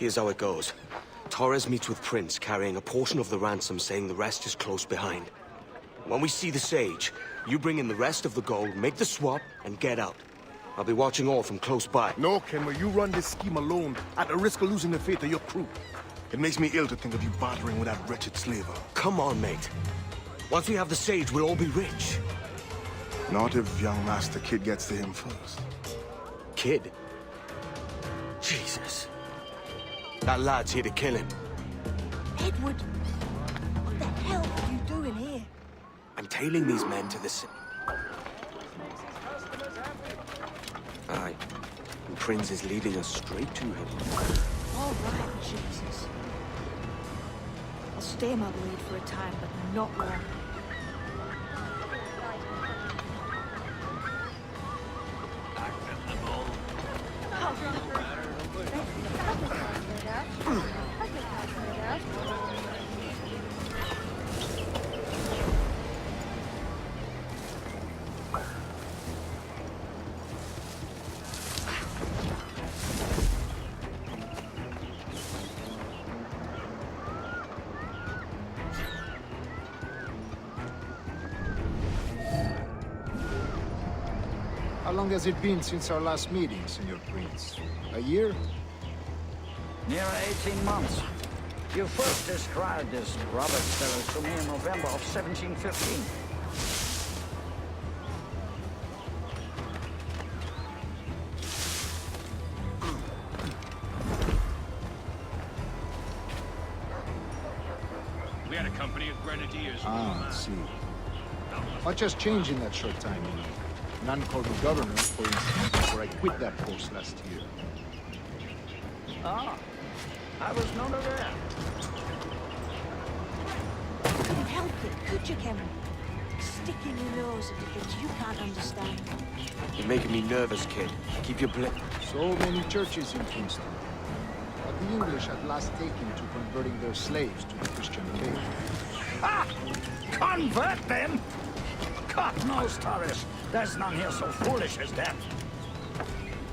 Here's how it goes. Torres meets with Prince, carrying a portion of the ransom, saying the rest is close behind. When we see the Sage, you bring in the rest of the gold, make the swap, and get out. I'll be watching all from close by. No, Kenway, you run this scheme alone, at the risk of losing the faith of your crew. It makes me ill to think of you bartering with that wretched slaver. Come on, mate. Once we have the Sage, we'll all be rich. Not if young Master Kid gets to him first. Kid? Jesus. That lad's here to kill him. Edward, what the hell are you doing here? I'm tailing these men to the... Aye. And Prince is leading us straight to him. All right, Jesus. I'll stay my blade for a time, but not long. How long has it been since our last meeting, Senor Prince? A year? Near 18 months. You first described this Robert Torres to me in November of 1715. We had a company of grenadiers. Ah, I see. Much has changed in that short time, you know. None called me governor, for instance, before I quit that post last year. Ah, I was not aware. You couldn't help it, could you, Cameron? Sticking your nose into things you can't understand. You're making me nervous, kid. Keep your blip. So many churches in Kingston. But the English at last taken to converting their slaves to the Christian faith. Ah! Convert them? God knows, Torres. There's none here so foolish as that.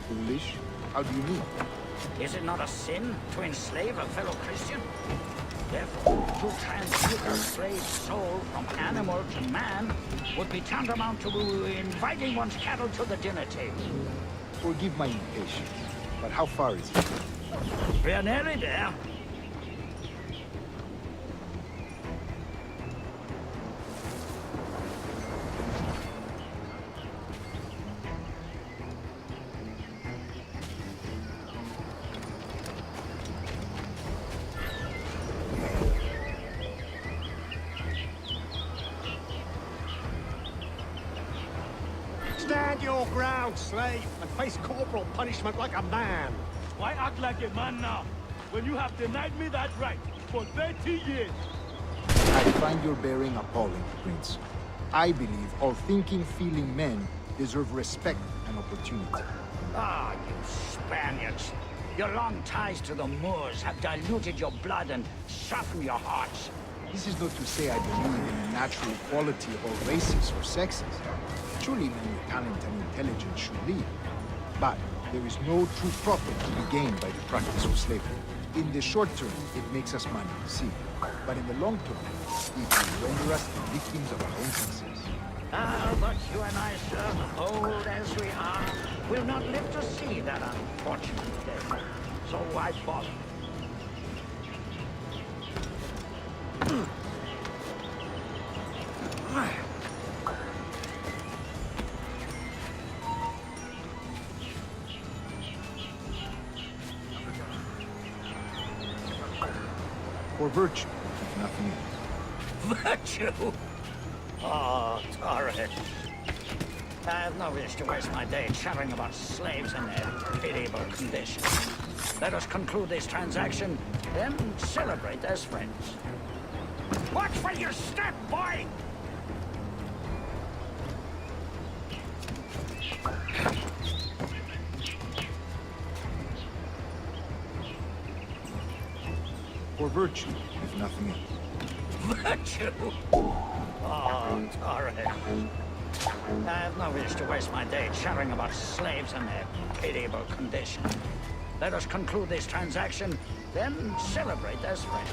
Foolish? How do you mean? Is it not a sin to enslave a fellow Christian? Therefore, to transmute a slave's soul from animal to man would be tantamount to inviting one's cattle to the dinner table. Forgive my impatience, but how far is it? We're nearly there. Stand your ground, slave, and face corporal punishment like a man. Why act like a man now, when you have denied me that right for 30 years? I find your bearing appalling, Prince. I believe all thinking, feeling men deserve respect and opportunity. Ah, you Spaniards. Your long ties to the Moors have diluted your blood and softened your hearts. This is not to say I believe in the natural equality of all races or sexes. Surely men with talent and intelligence should lead. But there is no true profit to be gained by the practice of slavery. In the short term, it makes us money, see. But in the long term, it will render us the victims of our own success. Ah, but you and I, sir, old as we are, will not live to see that unfortunate day. So why bother? For virtue, if nothing else. Virtue? Oh, Torres. I have no wish to waste my day chattering about slaves and their pitiable condition. Let us conclude this transaction, then celebrate as friends. Watch for your step, boy! For virtue, if nothing else. Virtue? Oh, Torres. I have no wish to waste my day chattering about slaves and their pitiable condition. Let us conclude this transaction, then celebrate as friends.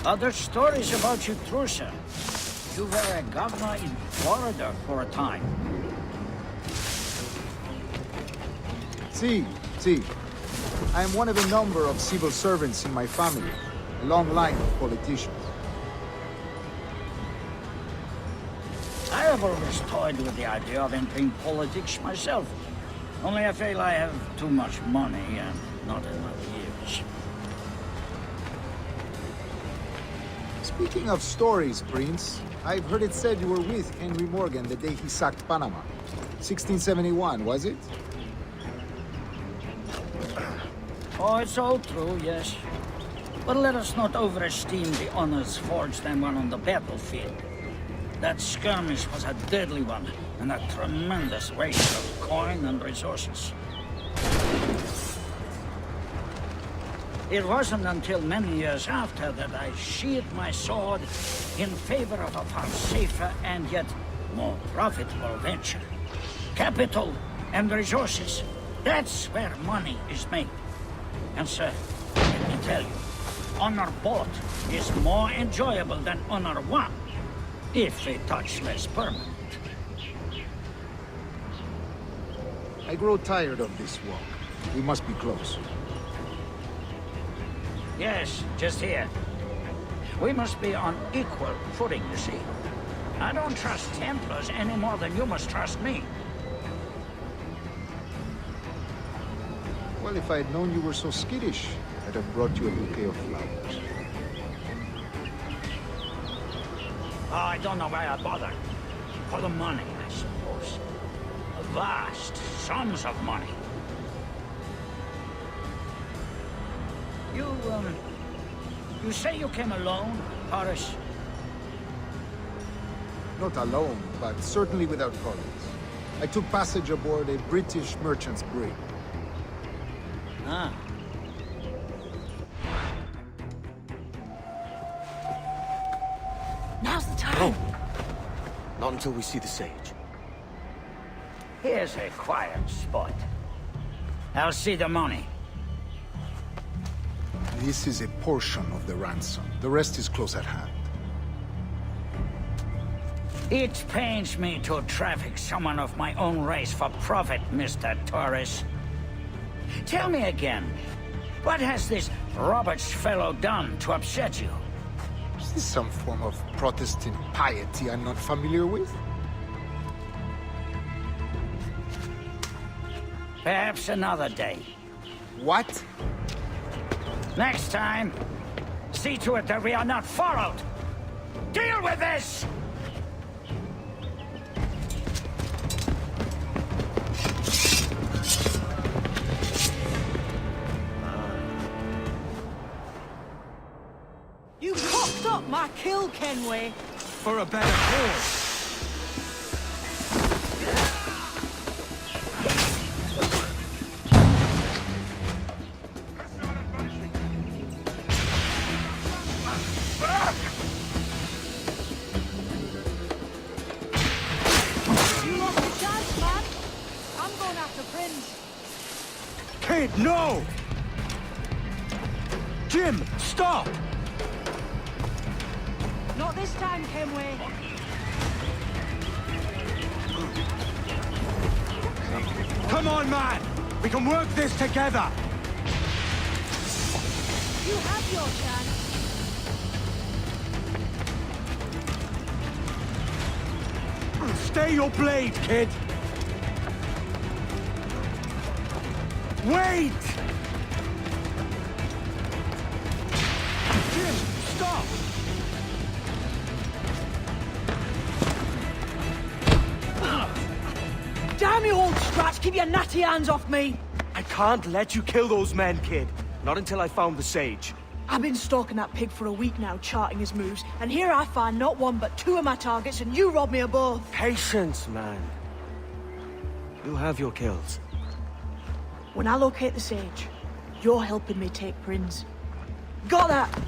Other stories about you, Torres. You were a governor in Florida for a time. See. I am one of a number of civil servants in my family, a long line of politicians. I have always toyed with the idea of entering politics myself. Only I feel I have too much money and not enough years. Speaking of stories, Prince, I've heard it said you were with Henry Morgan the day he sacked Panama. 1671, was it? Oh, it's all true, yes. But let us not overesteem the honors forged and won on the battlefield. That skirmish was a deadly one, and a tremendous waste of coin and resources. It wasn't until many years after that I sheathed my sword in favor of a far safer and yet more profitable venture. Capital and resources. That's where money is made. And sir, let me tell you, honor bought is more enjoyable than honor won, if a touch less permanent. I grow tired of this walk. We must be close. Yes, just here. We must be on equal footing, you see. I don't trust Templars any more than you must trust me. Well, if I had known you were so skittish, I'd have brought you a bouquet of flowers. Oh, I don't know why I bother. For the money, I suppose. Vast sums of money. You say you came alone, Torres? Not alone, but certainly without colleagues. I took passage aboard a British merchant's brig. Ah. Now's the time. Not until we see the sage. Here's a quiet spot. I'll see the money. This is a portion of the ransom. The rest is close at hand. It pains me to traffic someone of my own race for profit, Mr. Torres. Tell me again, what has this Roberts fellow done to upset you? Is this some form of Protestant piety I'm not familiar with? Perhaps another day. What? Next time, see to it that we are not followed. Deal with this! You cocked up my kill, Kenway. For a better cause. You lost the chance, man. I'm going after PRINS. Kid, no! Jim, stop! Not this time, Kenway. Come on, man! We can work this together! You have your chance. Stay your blade, kid! Wait! Jim, stop! Damn you, old Strat! Keep your natty hands off me! I can't let you kill those men, kid. Not until I found the sage. I've been stalking that pig for a week now, charting his moves, and here I find not one but two of my targets, and you rob me of both. Patience, man. You have your kills. When I locate the sage, you're helping me take PRINS. Got that?